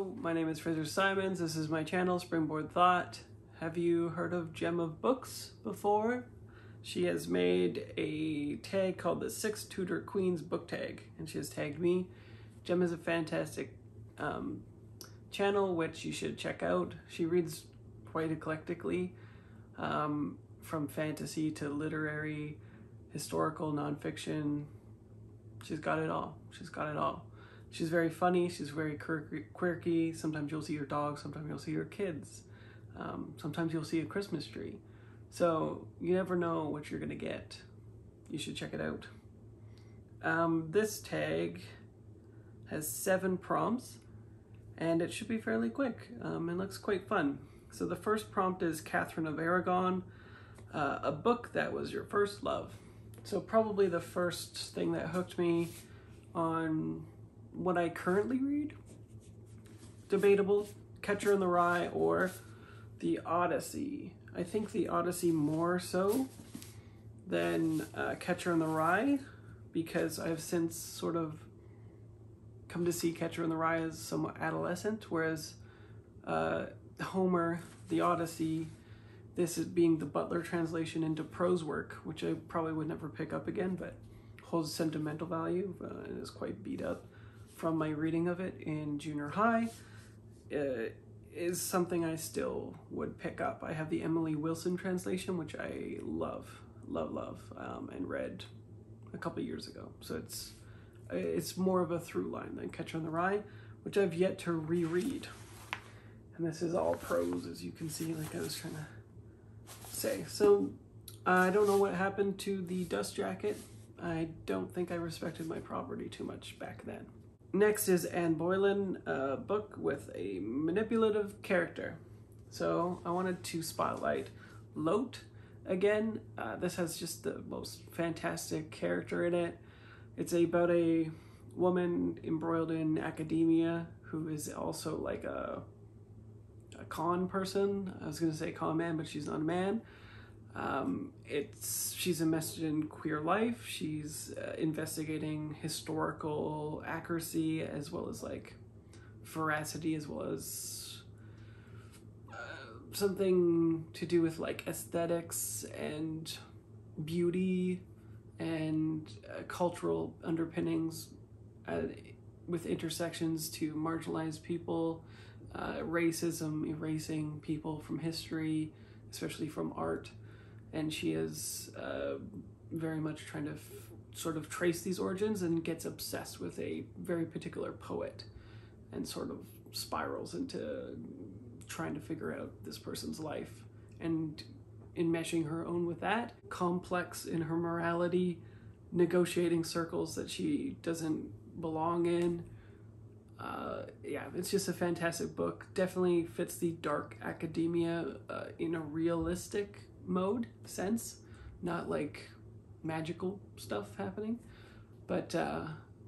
Hello, my name is Fraser Simons. This is my channel, Springboard Thought. Have you heard of Gem of Books before? She has made a tag called the 6 Tudor Queens book tag, and she has tagged me. Gem is a fantastic channel which you should check out. She reads quite eclectically, from fantasy to literary, historical, nonfiction. She's got it all. She's got it all. She's very funny, she's very quirky. Sometimes you'll see her dog, sometimes you'll see her kids. Sometimes you'll see a Christmas tree. So you never know what you're gonna get. You should check it out. This tag has 7 prompts and it should be fairly quick. It looks quite fun. So the first prompt is Katherine of Aragon, a book that was your first love. So probably the first thing that hooked me on what I currently read, debatable, Catcher in the Rye or the Odyssey. I think the Odyssey more so than Catcher in the Rye, because I've since sort of come to see Catcher in the Rye as somewhat adolescent, whereas Homer, the Odyssey, this is being the Butler translation into prose work, which I probably would never pick up again, but holds sentimental value and is quite beat up from my reading of it in junior high, is something I still would pick up. I have the Emily Wilson translation, which I love, and read a couple years ago. So it's more of a through line than Catcher in the Rye, which I've yet to reread. And this is all prose, as you can see, like I was trying to say. So I don't know what happened to the dust jacket. I don't think I respected my property too much back then. Next is Anne Boleyn, a book with a manipulative character. So I wanted to spotlight Lote again. This has just the most fantastic character in it. It's about a woman embroiled in academia who is also like a con person. I was gonna say con man, but she's not a man. She's invested in queer life. She's investigating historical accuracy as well as like veracity, as well as something to do with like aesthetics and beauty and cultural underpinnings with intersections to marginalized people, racism, erasing people from history, especially from art. And she is very much trying to sort of trace these origins and gets obsessed with a very particular poet and sort of spirals into trying to figure out this person's life and enmeshing her own with that. Complex in her morality, negotiating circles that she doesn't belong in. Yeah, it's just a fantastic book. Definitely fits the dark academia in a realistic mode sense, not like magical stuff happening, but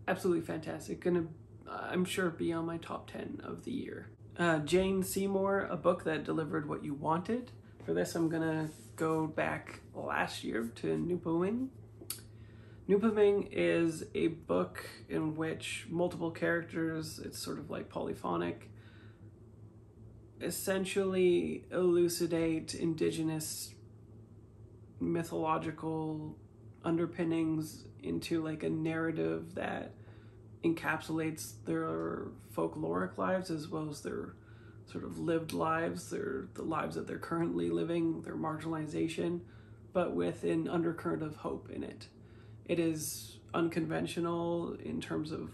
absolutely fantastic. Gonna, I'm sure, be on my top 10 of the year. Jane Seymour, a book that delivered what you wanted. For this, I'm gonna go back last year to Nipawin. Nipawin is a book in which multiple characters, it's sort of like polyphonic, essentially elucidate indigenous mythological underpinnings into like a narrative that encapsulates their folkloric lives as well as their sort of lived lives, the lives that they're currently living, their marginalization, but with an undercurrent of hope in it. It is unconventional in terms of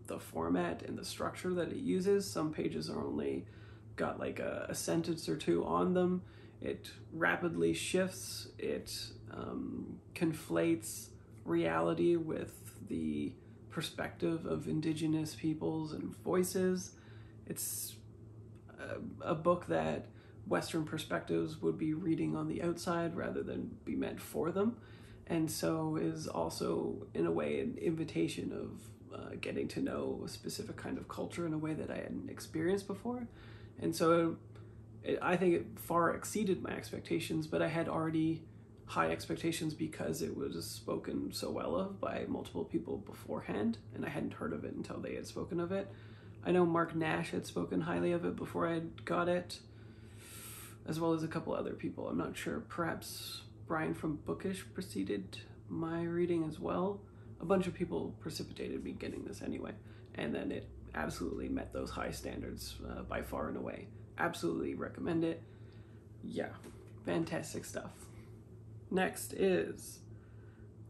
the format and the structure that it uses. Some pages are only got like a sentence or two on them. It rapidly shifts, it conflates reality with the perspective of indigenous peoples and voices. It's a book that Western perspectives would be reading on the outside rather than be meant for them, and so is also in a way an invitation of getting to know a specific kind of culture in a way that I hadn't experienced before. And so I think it far exceeded my expectations, but I had already high expectations because it was spoken so well of by multiple people beforehand, and I hadn't heard of it until they had spoken of it. I know Mark Nash had spoken highly of it before I got it, as well as a couple other people. I'm not sure, perhaps Brian from Bookish preceded my reading as well. A bunch of people precipitated me getting this anyway, and then it absolutely met those high standards by far and away. Absolutely recommend it. Yeah, fantastic stuff. Next is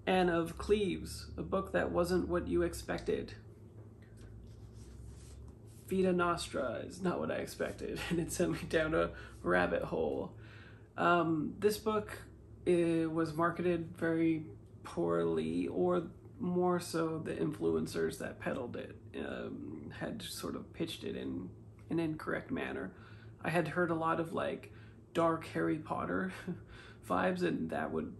Anne of Cleves, a book that wasn't what you expected. Vita Nostra is not what I expected, and it sent me down a rabbit hole. This book was marketed very poorly, or more so the influencers that peddled it had sort of pitched it in an incorrect manner. I had heard a lot of like dark Harry Potter vibes, and that would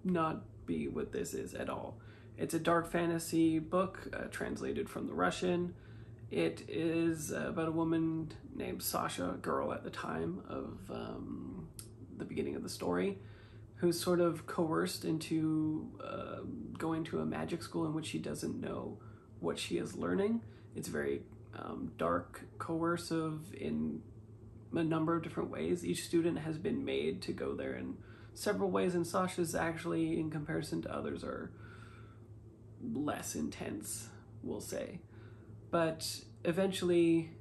not be what this is at all. It's a dark fantasy book translated from the Russian. It is about a woman named Sasha, a girl at the time of the beginning of the story, who's sort of coerced into going to a magic school in which she doesn't know what she is learning. It's very dark, coercive in a number of different ways. Each student has been made to go there in several ways, and Sasha's actually, in comparison to others, are less intense, we'll say. But eventually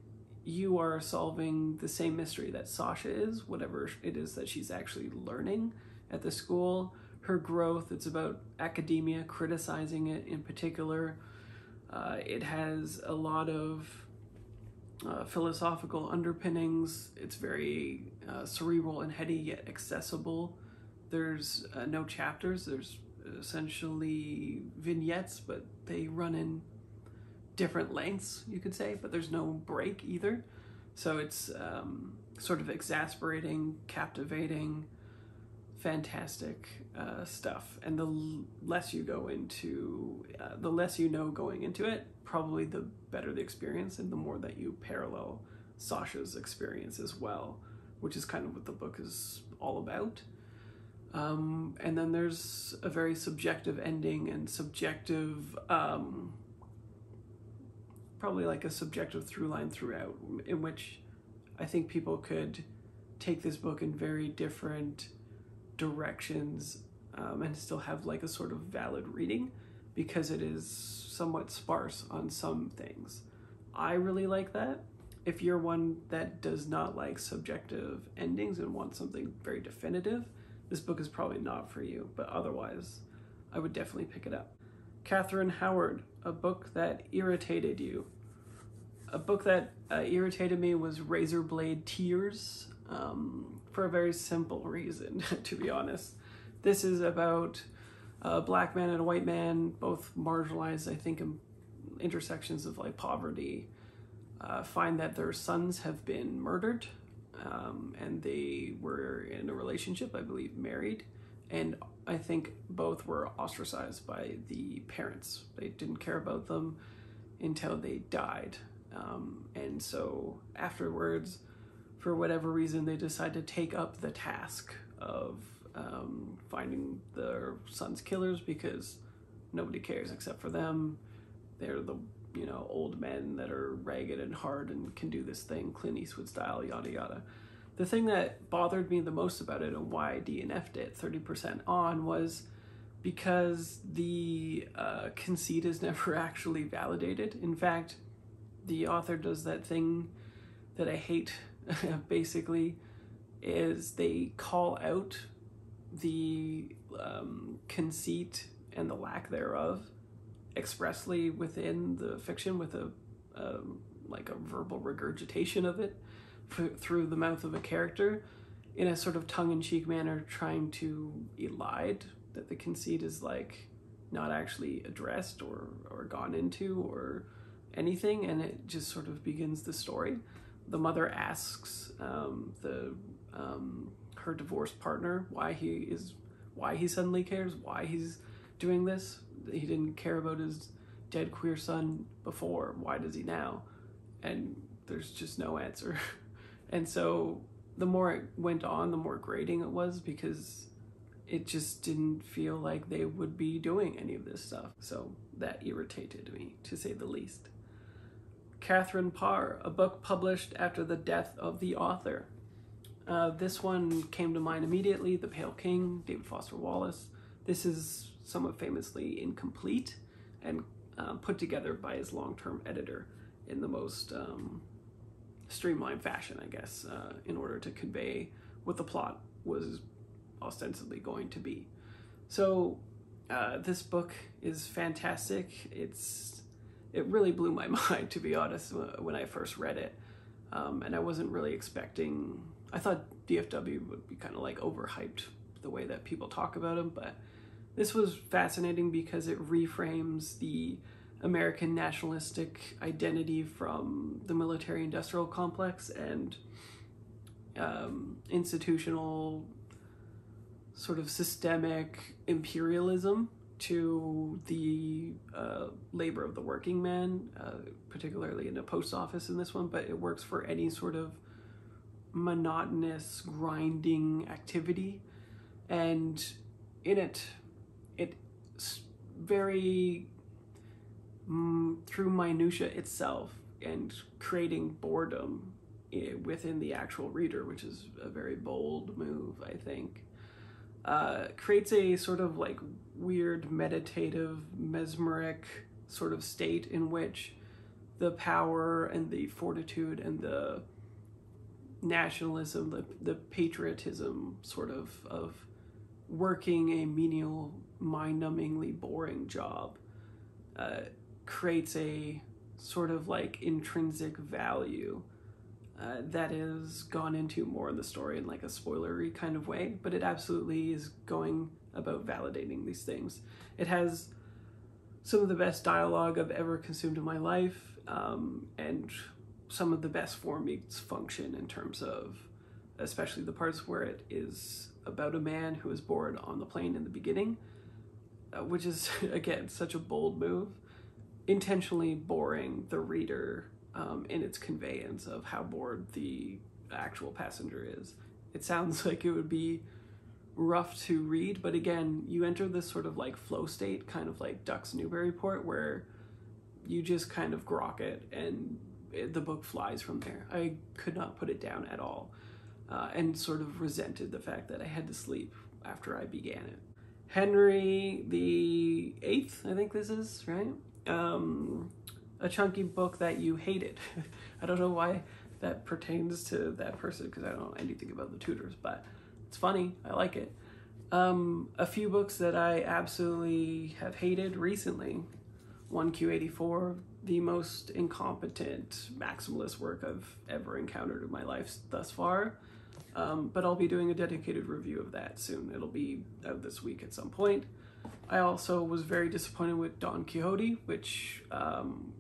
you are solving the same mystery that Sasha is, whatever it is that she's actually learning at the school. Her growth, it's about academia, criticizing it in particular. It has a lot of philosophical underpinnings. It's very cerebral and heady, yet accessible. There's no chapters. There's essentially vignettes, but they run in different lengths, you could say, but there's no break either. So it's sort of exasperating, captivating, fantastic stuff. And the less you go into, the less you know going into it, probably the better the experience, and the more that you parallel Sasha's experience as well, which is kind of what the book is all about. And then there's a very subjective ending and subjective, probably like a subjective through line throughout, in which I think people could take this book in very different directions and still have like a sort of valid reading, because it is somewhat sparse on some things. I really like that. If you're one that does not like subjective endings and wants something very definitive, this book is probably not for you, but otherwise I would definitely pick it up. Katherine Howard, a book that irritated you. A book that irritated me was Razorblade Tears, for a very simple reason, to be honest. This is about a black man and a white man, both marginalized, I think, in intersections of like poverty, find that their sons have been murdered, and they were in a relationship, I believe married, and I think both were ostracized by the parents. They didn't care about them until they died. And so afterwards, for whatever reason, they decide to take up the task of finding their son's killers, because nobody cares except for them. They're the, you know, old men that are ragged and hard and can do this thing, Clint Eastwood style, yada yada. The thing that bothered me the most about it, and why I DNF'd it 30% on, was because the conceit is never actually validated. In fact, the author does that thing that I hate, basically, is they call out the conceit and the lack thereof expressly within the fiction, with a like a verbal regurgitation of it through the mouth of a character, in a sort of tongue-in-cheek manner, trying to elide that the conceit is like not actually addressed or gone into or anything, and it just sort of begins the story. The mother asks her divorced partner why he suddenly cares, why he's doing this. He didn't care about his dead queer son before. Why does he now? And there's just no answer. And so the more it went on, the more grating it was, because it just didn't feel like they would be doing any of this stuff. So that irritated me, to say the least. Katherine Parr, a book published after the death of the author. This one came to mind immediately, The Pale King, David Foster Wallace. This is somewhat famously incomplete and put together by his long-term editor in the most streamlined fashion, I guess, in order to convey what the plot was ostensibly going to be. So this book is fantastic. It really blew my mind, to be honest, when I first read it. And I wasn't really expecting... I thought DFW would be kind of like overhyped the way that people talk about him, but this was fascinating because it reframes the American nationalistic identity from the military-industrial complex and institutional sort of systemic imperialism to the labor of the working man, particularly in a post office in this one, but it works for any sort of monotonous, grinding activity. And in it's very through minutia itself and creating boredom within the actual reader, which is a very bold move, I think. Creates a sort of like weird meditative, mesmeric sort of state in which the power and the fortitude and the nationalism, the patriotism sort of working a menial, mind-numbingly boring job creates a sort of like intrinsic value that is gone into more in the story in like a spoilery kind of way, but it absolutely is going about validating these things. It has some of the best dialogue I've ever consumed in my life, and some of the best form meets function in terms of, especially the parts where it is about a man who is bored on the plane in the beginning, which is, again, such a bold move, intentionally boring the reader in its conveyance of how bored the actual passenger is. It sounds like it would be rough to read, but again, you enter this sort of like flow state, kind of like Duck's Newburyport, where you just kind of grok it and the book flies from there. I could not put it down at all, and sort of resented the fact that I had to sleep after I began it. Henry VIII, I think this is, right? A chunky book that you hated. I don't know why that pertains to that person because I don't know anything about the Tudors, but it's funny. I like it. A few books that I absolutely have hated recently. 1Q84, the most incompetent maximalist work I've ever encountered in my life thus far. But I'll be doing a dedicated review of that soon. It'll be out this week at some point. I also was very disappointed with Don Quixote, which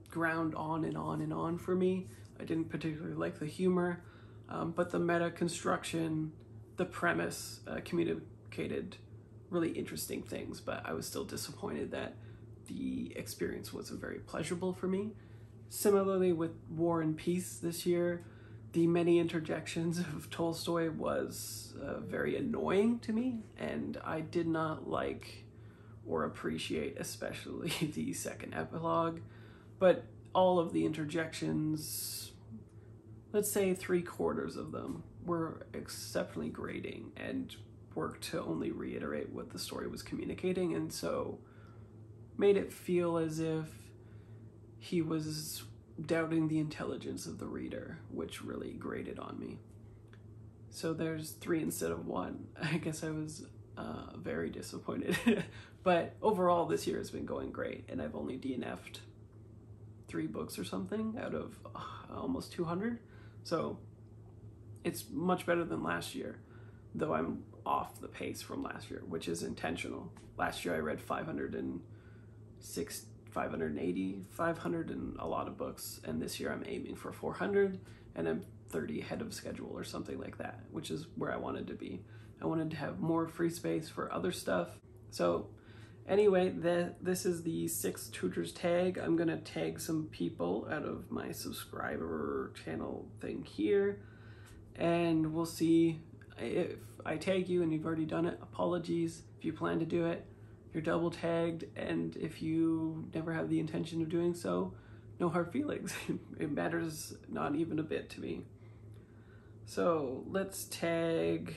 ground on and on and on for me. I didn't particularly like the humor, but the meta construction, the premise communicated really interesting things, but I was still disappointed that the experience wasn't very pleasurable for me. Similarly with War and Peace this year, the many interjections of Tolstoy was very annoying to me, and I did not like or appreciate especially the second epilogue, but all of the interjections, let's say 3/4 of them, were exceptionally grating and worked to only reiterate what the story was communicating, and so made it feel as if he was doubting the intelligence of the reader, which really grated on me. So there's 3 instead of 1. I guess I was very disappointed. But overall, this year has been going great, and I've only DNF'd 3 books or something out of almost 200. So it's much better than last year, though I'm off the pace from last year, which is intentional. Last year I read 506, 580, 500 and a lot of books, and this year I'm aiming for 400, and I'm 30 ahead of schedule or something like that, which is where I wanted to be. I wanted to have more free space for other stuff. So anyway, this is the 6 Tutors tag. I'm gonna tag some people out of my subscriber channel thing here, and we'll see if I tag you and you've already done it. Apologies if you plan to do it. You're double tagged, and if you never have the intention of doing so, no hard feelings. It matters not even a bit to me. So let's tag,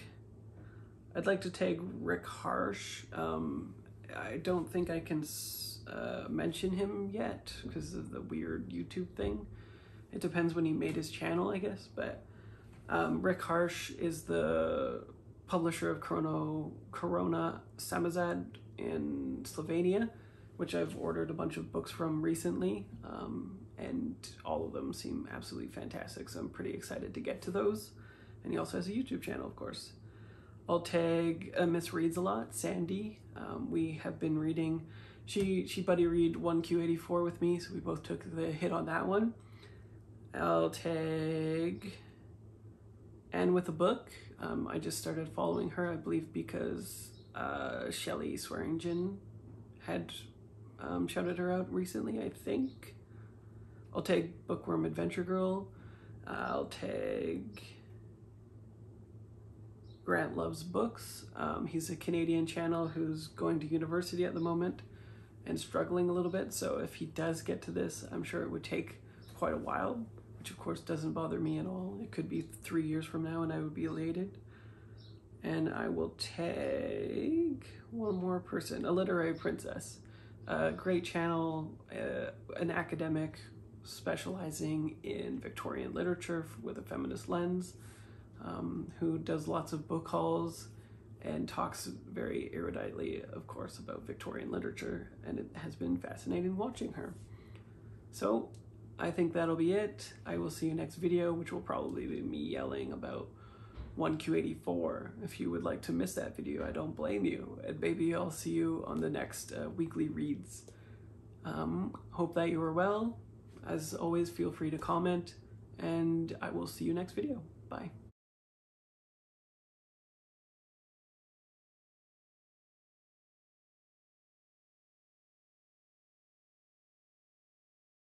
I'd like to tag Rick Harsh. I don't think I can mention him yet because of the weird YouTube thing. It depends when he made his channel, I guess, but Rick Harsh is the publisher of Corona Samizad in Slovenia, which I've ordered a bunch of books from recently, and all of them seem absolutely fantastic, so I'm pretty excited to get to those. And he also has a YouTube channel, of course. I'll tag Miss Reads a Lot, Sandy. We have been reading, she buddy read 1Q84 with me, so we both took the hit on that one. I'll tag Anne with a Book. I just started following her, I believe because Shelley Swearingen had shouted her out recently, I think. I'll tag Bookworm Adventure Girl. I'll tag Grant Loves Books. He's a Canadian channel who's going to university at the moment and struggling a little bit, so if he does get to this, I'm sure it would take quite a while, which of course doesn't bother me at all. It could be 3 years from now and I would be elated. And I will tag one more person, a literary princess. A great channel, an academic specializing in Victorian literature with a feminist lens, who does lots of book hauls and talks very eruditely, of course, about Victorian literature, and it has been fascinating watching her. So I think that'll be it. I will see you next video, which will probably be me yelling about 1Q84. If you would like to miss that video, I don't blame you. And maybe I'll see you on the next weekly reads. Hope that you are well. As always, feel free to comment, and I will see you next video. Bye.